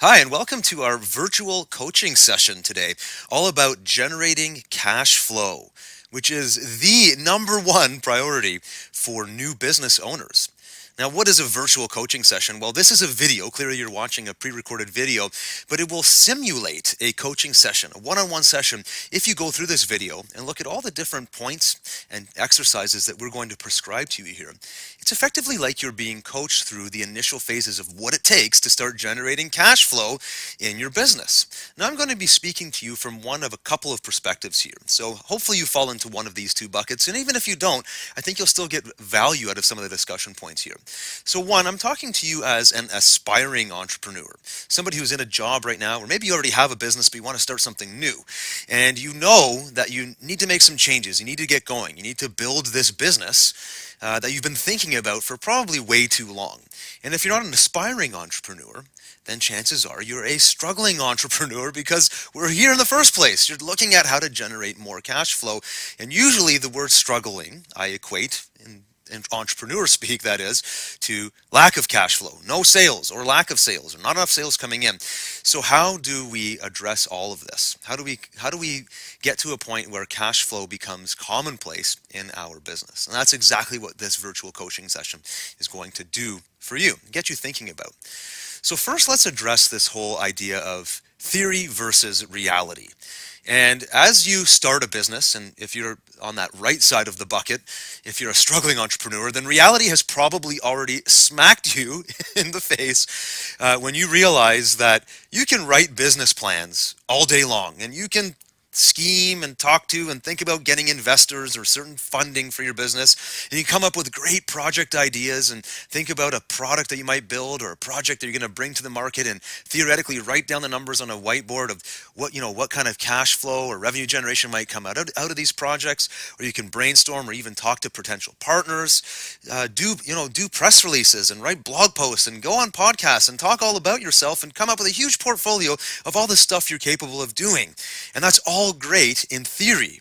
Hi, and welcome to our virtual coaching session today, all about generating cash flow, which is the number one priority for new business owners. Now, what is a virtual coaching session? Well, this is a video. Clearly, you're watching a pre recorded video, but it will simulate a coaching session, a one on one session, if you go through this video and look at all the different points and exercises that we're going to prescribe to you here. It's effectively like you're being coached through the initial phases of what it takes to start generating cash flow in your business. Now, I'm going to be speaking to you from one of a couple of perspectives here. So hopefully you fall into one of these two buckets. And even if you don't, I think you'll still get value out of some of the discussion points here. So one, I'm talking to you as an aspiring entrepreneur, somebody who's in a job right now, or maybe you already have a business, but you want to start something new. And you know that you need to make some changes. You need to get going. You need to build this business that you've been thinking about for probably way too long. And if you're not an aspiring entrepreneur, then chances are you're a struggling entrepreneur because we're here in the first place. You're looking at how to generate more cash flow. And usually the word struggling, I equate in entrepreneur speak, that is, to lack of cash flow, no sales or lack of sales or not enough sales coming in. So how do we address all of this? How do we get to a point where cash flow becomes commonplace in our business? And that's exactly what this virtual coaching session is going to do for you, get you thinking about. So first, let's address this whole idea of theory versus reality. And as you start a business, and if you're on that right side of the bucket, if you're a struggling entrepreneur, then reality has probably already smacked you in the face when you realize that you can write business plans all day long and you can scheme and talk to and think about getting investors or certain funding for your business, and you come up with great project ideas and think about a product that you might build or a project that you're going to bring to the market, and theoretically write down the numbers on a whiteboard of what kind of cash flow or revenue generation might come out of these projects. Or you can brainstorm or even talk to potential partners, do press releases and write blog posts and go on podcasts and talk all about yourself and come up with a huge portfolio of all the stuff you're capable of doing. And that's all great in theory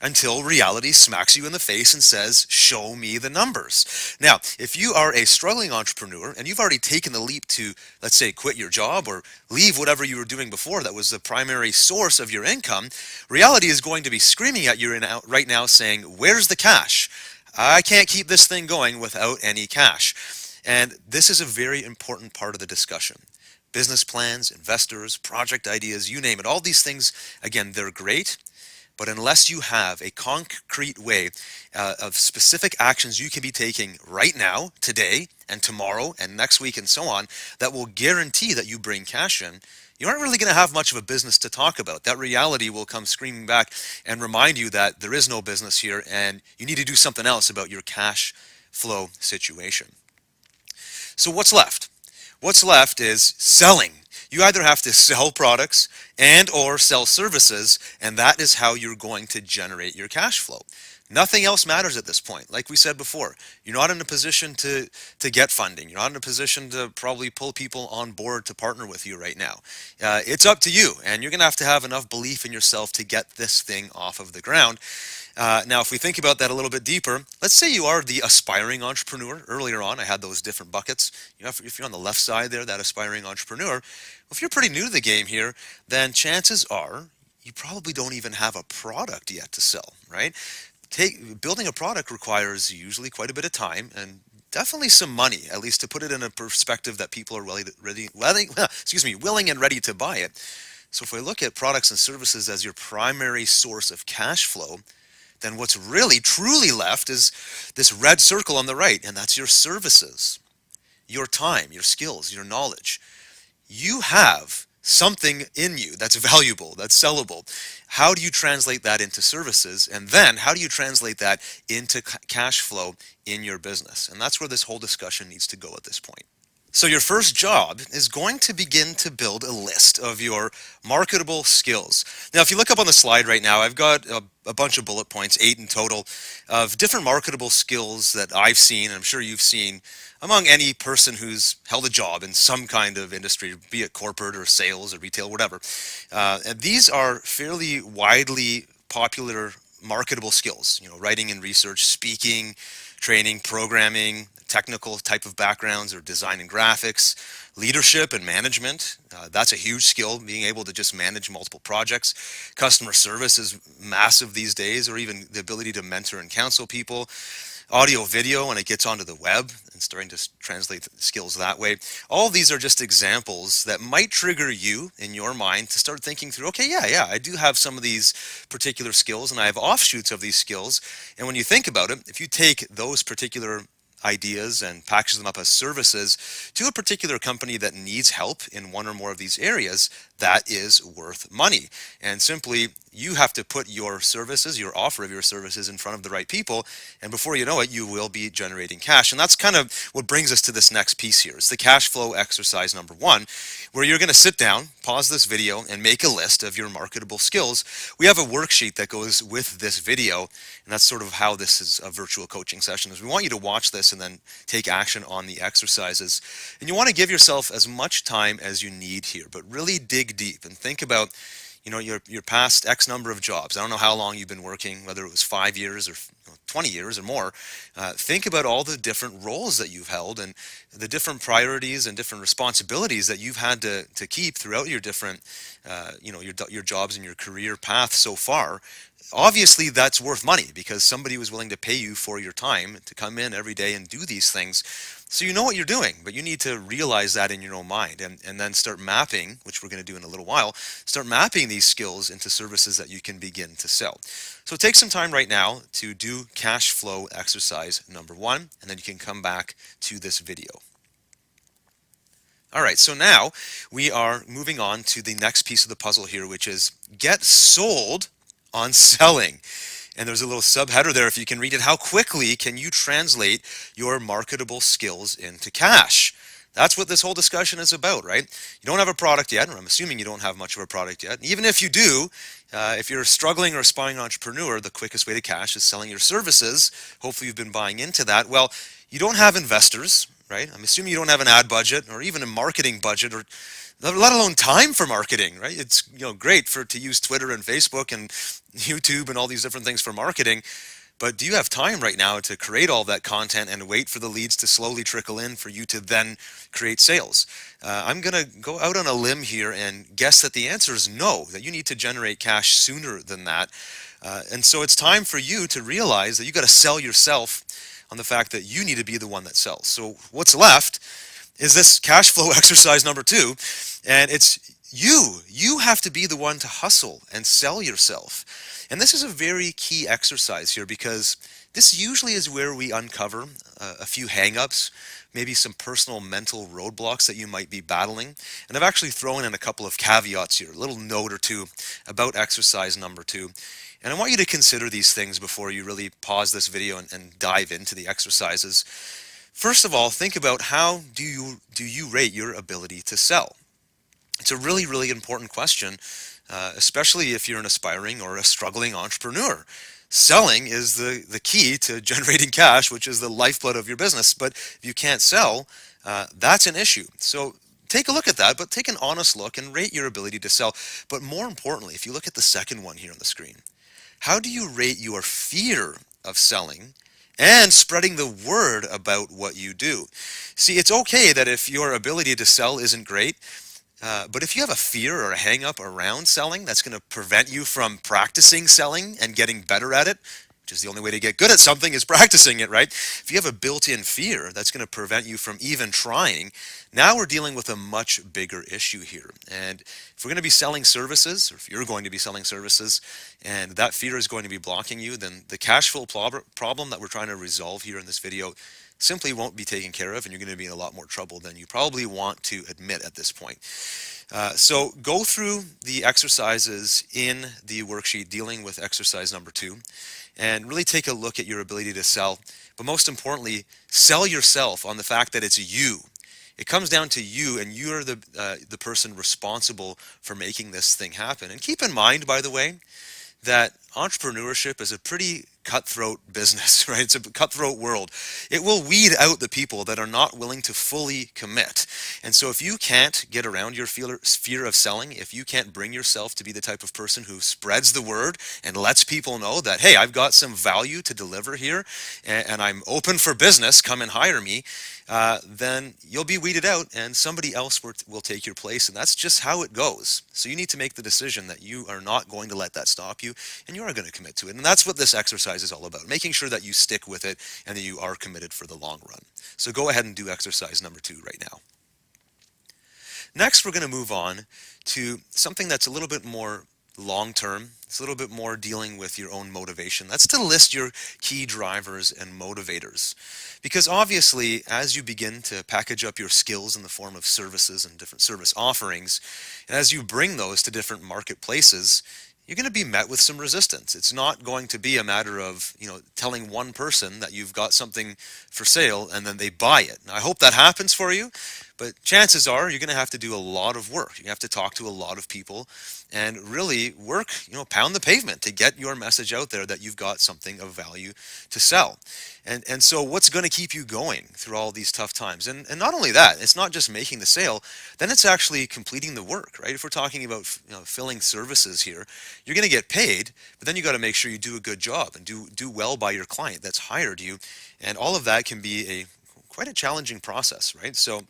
until reality smacks you in the face and says, show me the numbers. Now, if you are a struggling entrepreneur and you've already taken the leap to, let's say, quit your job or leave whatever you were doing before that was the primary source of your income, reality is going to be screaming at you right now saying, where's the cash? I can't keep this thing going without any cash. And this is a very important part of the discussion. Business plans, investors, project ideas, you name it. All these things, again, they're great, but unless you have a concrete way of specific actions you can be taking right now, today, and tomorrow, and next week, and so on, that will guarantee that you bring cash in, you aren't really going to have much of a business to talk about. That reality will come screaming back and remind you that there is no business here, and you need to do something else about your cash flow situation. So what's left? What's left is selling. You either have to sell products and or sell services, and that is how you're going to generate your cash flow. Nothing else matters at this point. Like we said before, you're not in a position to get funding. You're not in a position to probably pull people on board to partner with you right now. It's up to you, and you're going to have enough belief in yourself to get this thing off of the ground. Now, if we think about that a little bit deeper, let's say you are the aspiring entrepreneur. Earlier on, I had those different buckets. If you're on the left side there, that aspiring entrepreneur, well, if you're pretty new to the game here, then chances are you probably don't even have a product yet to sell, right? Building a product requires usually quite a bit of time and definitely some money, at least to put it in a perspective that people are willing and ready to buy it. So if we look at products and services as your primary source of cash flow, then what's really truly left is this red circle on the right, and that's your services, your time, your skills, your knowledge. You have something in you that's valuable, that's sellable. How do you translate that into services? And then how do you translate that into cash flow in your business? And that's where this whole discussion needs to go at this point. So your first job is going to begin to build a list of your marketable skills. Now, if you look up on the slide right now, I've got a bunch of bullet points, 8 in total, of different marketable skills that I've seen, and I'm sure you've seen, among any person who's held a job in some kind of industry, be it corporate or sales or retail, whatever. And these are fairly widely popular marketable skills, writing and research, speaking, training, programming, technical type of backgrounds or design and graphics, leadership and management. That's a huge skill, being able to just manage multiple projects. Customer service is massive these days, or even the ability to mentor and counsel people. Audio, video, when it gets onto the web and starting to translate skills that way. All of these are just examples that might trigger you in your mind to start thinking through, okay, yeah, I do have some of these particular skills and I have offshoots of these skills. And when you think about it, if you take those particular ideas and package them up as services to a particular company that needs help in one or more of these areas, that is worth money. And simply, you have to put your services, your offer of your services in front of the right people, and before you know it, you will be generating cash. And that's kind of what brings us to this next piece here. It's the cash flow exercise number 1, where you're going to sit down, pause this video, and make a list of your marketable skills. We have a worksheet that goes with this video, and that's sort of how this is a virtual coaching session, is we want you to watch this and then take action on the exercises. And you want to give yourself as much time as you need here, but really dig deep and think about your past X number of jobs. I don't know how long you've been working, whether it was 5 years or 20 years or more. Think about all the different roles that you've held and the different priorities and different responsibilities that you've had to keep throughout your different, your jobs and your career path so far. Obviously, that's worth money because somebody was willing to pay you for your time to come in every day and do these things. So you know what you're doing, but you need to realize that in your own mind and then start mapping, which we're going to do in a little while, start mapping these skills into services that you can begin to sell. So take some time right now to do cash flow exercise number 1, and then you can come back to this video. All right, so now we are moving on to the next piece of the puzzle here, which is get sold on selling. And there's a little subheader there if you can read it. How quickly can you translate your marketable skills into cash? That's what this whole discussion is about, right? You don't have a product yet, or I'm assuming you don't have much of a product yet. Even if you do, if you're struggling or aspiring entrepreneur, the quickest way to cash is selling your services. Hopefully you've been buying into that. Well, you don't have investors, right? I'm assuming you don't have an ad budget or even a marketing budget, or let alone time for marketing, right? It's great to use Twitter and Facebook and YouTube and all these different things for marketing, but do you have time right now to create all that content and wait for the leads to slowly trickle in for you to then create sales? I'm going to go out on a limb here and guess that the answer is no, that you need to generate cash sooner than that. And so it's time for you to realize that you got to sell yourself on the fact that you need to be the one that sells. So what's left is this cash flow exercise number 2, and it's you have to be the one to hustle and sell yourself. And this is a very key exercise here because this usually is where we uncover a few hang-ups, maybe some personal mental roadblocks that you might be battling. And I've actually thrown in a couple of caveats here, a little note or two about exercise number 2. And I want you to consider these things before you really pause this video and dive into the exercises. First of all, think about how do you rate your ability to sell? It's a really, really important question, especially if you're an aspiring or a struggling entrepreneur. Selling is the key to generating cash, which is the lifeblood of your business. But if you can't sell, that's an issue. So take a look at that, but take an honest look and rate your ability to sell. But more importantly, if you look at the second one here on the screen, how do you rate your fear of selling and spreading the word about what you do? See, it's okay that if your ability to sell isn't great, but if you have a fear or a hang-up around selling that's going to prevent you from practicing selling and getting better at it, which is the only way to get good at something is practicing it, right? If you have a built-in fear that's going to prevent you from even trying, now we're dealing with a much bigger issue here. And if we're going to be selling services, or if you're going to be selling services, and that fear is going to be blocking you, then the cash flow problem that we're trying to resolve here in this video simply won't be taken care of, and you're going to be in a lot more trouble than you probably want to admit at this point. So go through the exercises in the worksheet dealing with exercise number 2 and really take a look at your ability to sell. But most importantly, sell yourself on the fact that it's you. It comes down to you, and you're the person responsible for making this thing happen. And keep in mind, by the way, that entrepreneurship is a pretty cutthroat business, right? It's a cutthroat world. It will weed out the people that are not willing to fully commit. And so if you can't get around your fear of selling, if you can't bring yourself to be the type of person who spreads the word and lets people know that, hey, I've got some value to deliver here and I'm open for business, come and hire me, then you'll be weeded out and somebody else will take your place. And that's just how it goes. So you need to make the decision that you are not going to let that stop you and you are going to commit to it. And that's what this exercise is all about, making sure that you stick with it and that you are committed for the long run. So go ahead and do exercise number 2 right now. Next, we're going to move on to something that's a little bit more long term. It's a little bit more dealing with your own motivation. That's to list your key drivers and motivators. Because obviously, as you begin to package up your skills in the form of services and different service offerings, and as you bring those to different marketplaces, you're going to be met with some resistance. It's not going to be a matter of, telling one person that you've got something for sale and then they buy it. Now, I hope that happens for you, but chances are you're going to have to do a lot of work. You have to talk to a lot of people and really work, pound the pavement to get your message out there that you've got something of value to sell. And so what's going to keep you going through all these tough times? And not only that, it's not just making the sale, then it's actually completing the work, right? If we're talking about filling services here, you're going to get paid, but then you got to make sure you do a good job and do well by your client that's hired you. And all of that can be quite a challenging process, right? So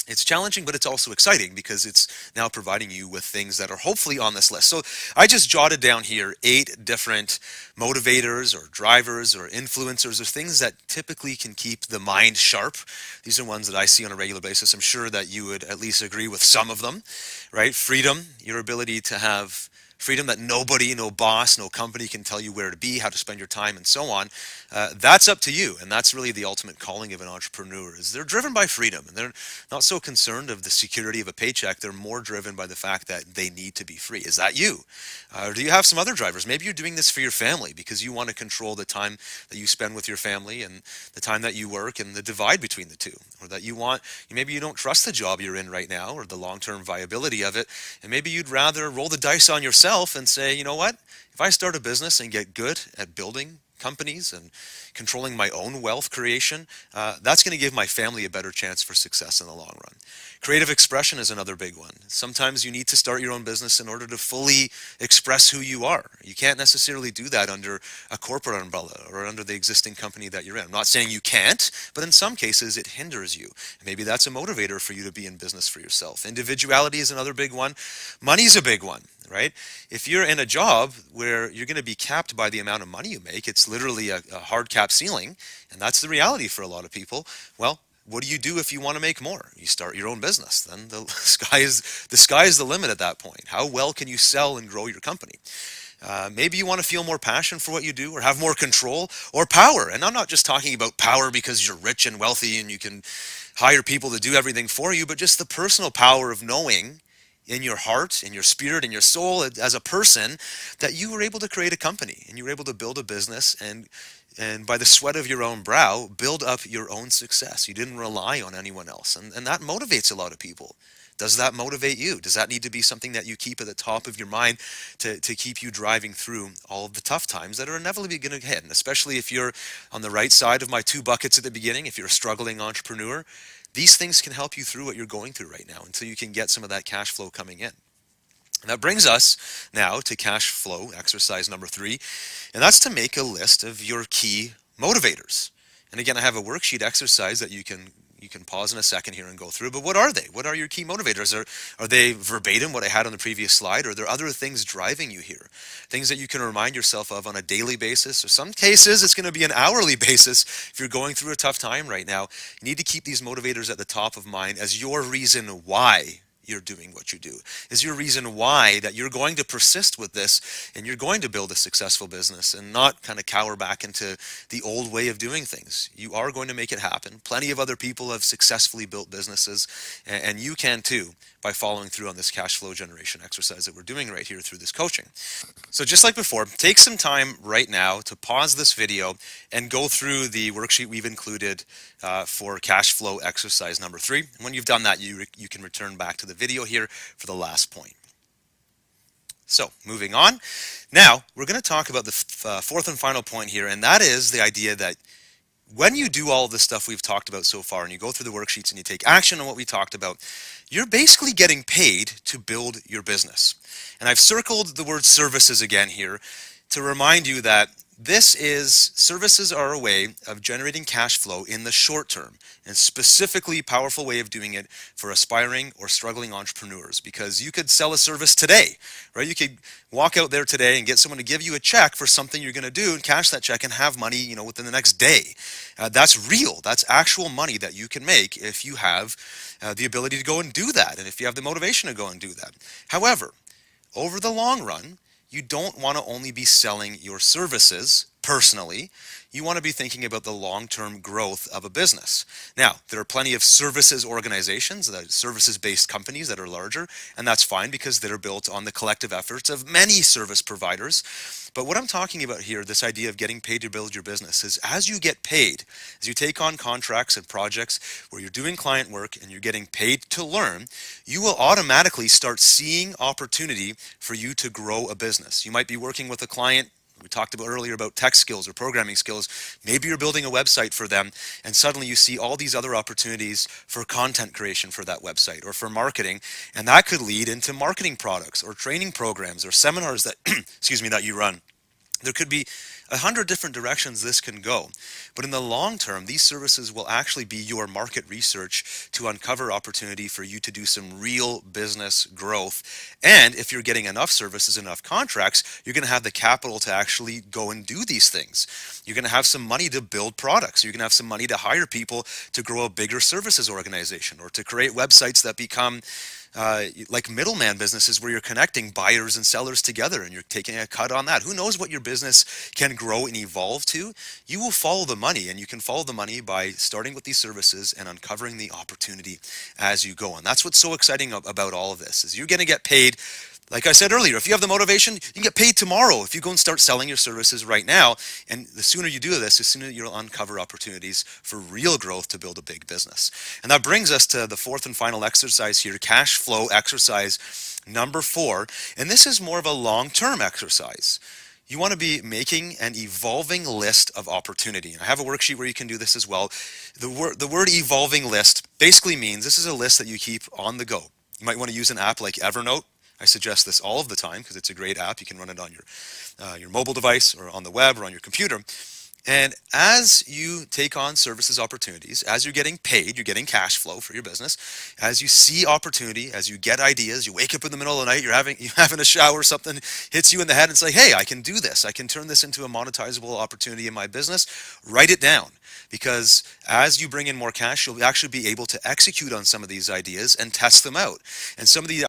it's challenging, but it's also exciting because it's now providing you with things that are hopefully on this list. So I just jotted down here 8 different motivators or drivers or influencers or things that typically can keep the mind sharp. These are ones that I see on a regular basis. I'm sure that you would at least agree with some of them, right? Freedom, your ability to have freedom that nobody, no boss, no company can tell you where to be, how to spend your time, and so on. That's up to you, and that's really the ultimate calling of an entrepreneur. Is they're driven by freedom, and they're not so concerned of the security of a paycheck. They're more driven by the fact that they need to be free. Is that you? Or do you have some other drivers? Maybe you're doing this for your family because you want to control the time that you spend with your family and the time that you work and the divide between the two. Or that maybe you don't trust the job you're in right now or the long-term viability of it, and maybe you'd rather roll the dice on yourself and say, you know what, if I start a business and get good at building companies and controlling my own wealth creation, that's going to give my family a better chance for success in the long run. Creative expression is another big one. Sometimes you need to start your own business in order to fully express who you are. You can't necessarily do that under a corporate umbrella or under the existing company that you're in. I'm not saying you can't, but in some cases it hinders you. Maybe that's a motivator for you to be in business for yourself. Individuality is another big one. Money's a big one, right? If you're in a job where you're going to be capped by the amount of money you make, it's literally a hard cap ceiling, and that's the reality for a lot of people. Well, what do you do if you want to make more? You start your own business. Then the sky is the limit at that point. How well can you sell and grow your company? Maybe you want to feel more passion for what you do or have more control or power. And I'm not just talking about power because you're rich and wealthy and you can hire people to do everything for you, but just the personal power of knowing in your heart, in your spirit, in your soul as a person that you were able to create a company and you were able to build a business and by the sweat of your own brow, build up your own success. You didn't rely on anyone else. And that motivates a lot of people. Does that motivate you? Does that need to be something that you keep at the top of your mind to keep you driving through all of the tough times that are inevitably going to hit? And especially if you're on the right side of my 2 buckets at the beginning, if you're a struggling entrepreneur, these things can help you through what you're going through right now until you can get some of that cash flow coming in. And that brings us now to cash flow exercise number 3, and that's to make a list of your key motivators. And again, I have a worksheet exercise that you can pause in a second here and go through, but what are they? What are your key motivators? Are they verbatim what I had on the previous slide, or are there other things driving you here? Things that you can remind yourself of on a daily basis, or some cases it's going to be an hourly basis if you're going through a tough time right now. You need to keep these motivators at the top of mind as your reason why you're doing what you do. Is your reason why that you're going to persist with this and you're going to build a successful business and not kind of cower back into the old way of doing things. You are going to make it happen. Plenty of other people have successfully built businesses, and you can too by following through on this cash flow generation exercise that we're doing right here through this coaching. So just like before, take some time right now to pause this video and go through the worksheet we've included for cash flow exercise number 3. And when you've done that, you can return back to the video here for the last point. So, moving on. Now, we're going to talk about the fourth and final point here, and that is the idea that when you do all of the stuff we've talked about so far and you go through the worksheets and you take action on what we talked about, you're basically getting paid to build your business. And I've circled the word services again here to remind you that services are a way of generating cash flow in the short term, and specifically powerful way of doing it for aspiring or struggling entrepreneurs, because you could sell a service today, right? You could walk out there today and get someone to give you a check for something you're going to do and cash that check and have money, within the next day. That's real. That's actual money that you can make if you have the ability to go and do that, and if you have the motivation to go and do that. However, over the long run, you don't want to only be selling your services personally. You want to be thinking about the long-term growth of a business. Now, there are plenty of services organizations, services-based companies that are larger, and that's fine because they're built on the collective efforts of many service providers. But what I'm talking about here, this idea of getting paid to build your business, is as you get paid, as you take on contracts and projects where you're doing client work and you're getting paid to learn, you will automatically start seeing opportunity for you to grow a business. You might be working with a client. We talked about earlier about tech skills or programming skills. Maybe you're building a website for them, and suddenly you see all these other opportunities for content creation for that website or for marketing, and that could lead into marketing products or training programs or seminars that excuse me, that you run. There could be 100 different directions this can go. But in the long term, these services will actually be your market research to uncover opportunity for you to do some real business growth. And if you're getting enough services, enough contracts, you're going to have the capital to actually go and do these things. You're going to have some money to build products. You're going to have some money to hire people to grow a bigger services organization or to create websites that become like middleman businesses where you're connecting buyers and sellers together and you're taking a cut on that. Who knows what your business can grow and evolve to? You will follow the money, and you can follow the money by starting with these services and uncovering the opportunity as you go. And that's what's so exciting about all of this, is you're going to get paid. Like I said earlier, if you have the motivation, you can get paid tomorrow if you go and start selling your services right now. And the sooner you do this, the sooner you'll uncover opportunities for real growth to build a big business. And that brings us to the fourth and final exercise here, cash flow exercise number 4. And this is more of a long-term exercise. You want to be making an evolving list of opportunity. And I have a worksheet where you can do this as well. The word evolving list basically means this is a list that you keep on the go. You might want to use an app like Evernote. I suggest this all of the time because it's a great app. You can run it on your mobile device or on the web or on your computer. And as you take on services opportunities, as you're getting paid, you're getting cash flow for your business, as you see opportunity, as you get ideas, you wake up in the middle of the night, you're having a shower, something hits you in the head and it's like, hey, I can do this. I can turn this into a monetizable opportunity in my business. Write it down. Because as you bring in more cash, you'll actually be able to execute on some of these ideas and test them out. And some of these